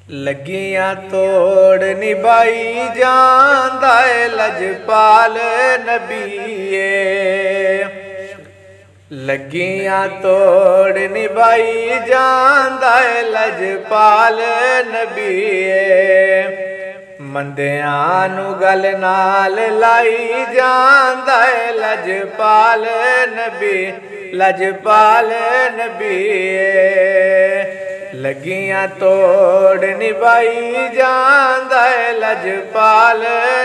लगियां तोड़ निभाई जांदा है लजपाल नबीए। लगियां तोड़ निभाई जांदा है लजपाल नबीए। मंदियां नू गल नाल लाई जांदा है लजपाल नबी, लजपाल नबीए। लगियां तोड़ निभाई जांदा है लजपाल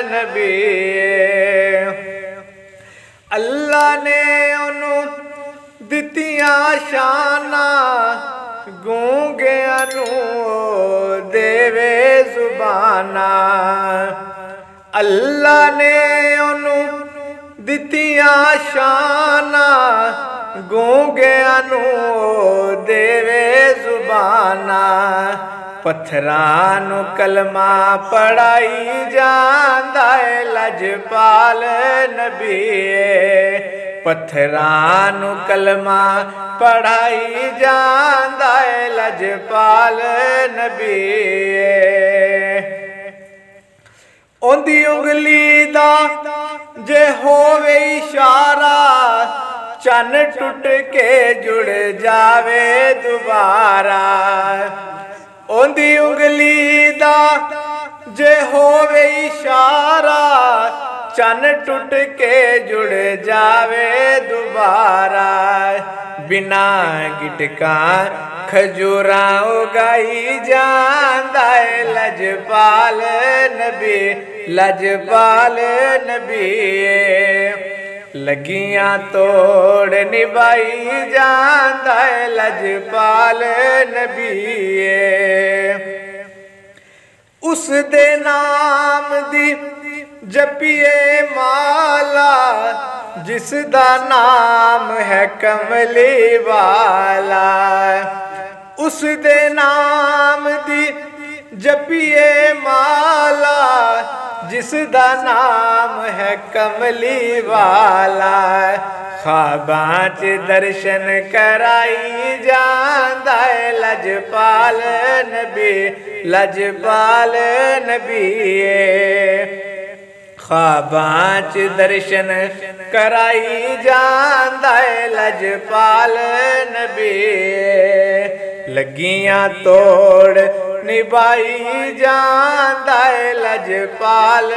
नबीए। अल्लाह ने ओनू दित्तियां शाना, गूंगियां नू देवे जुबाना। अल्लाह ने ओनू दित्तियां शाना, गूंगियां नू देवे जुबाना। पत्थरां नू कलमा पढ़ाई जांदा है लजपाल नबीए। पत्थरां नू कलमा पढ़ाई जांदा है लजपाल नबीए। ओंदी उंगली दा जे होवे इशारा, चन टुट के जुड़ जावे दोबारा। ओंदी उंगली दा जे होवे इशारा, चन टुट के जुड़ जावे दोबारा। बिना गिटका खजूरा उगाई जांदा है लजपाल नबी, लजपाल नबीए। लगियां तोड़ निभाई जांदा है लजपाल नबीए। उस दे नाम दी जपिए माला, जिस दा नाम है कमली वाला। उस दे नाम दी जपिए माला, जिस दा नाम है कमली वाला। ख्वाबां च दर्शन कराई जांदा है लजपाल नबी, लजपाल नबीए। ख्वाबां च दर्शन कराई जांदा है लजपाल नबीए। लगियां तोड़ निभाई जांदा है लजपाल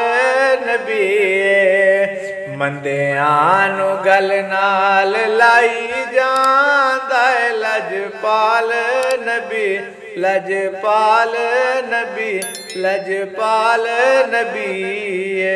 नबीए। मंदियां नू गल नाल लाई जांदा है लजपाल नबी, लजपाल नबी, लजपाल नबीए।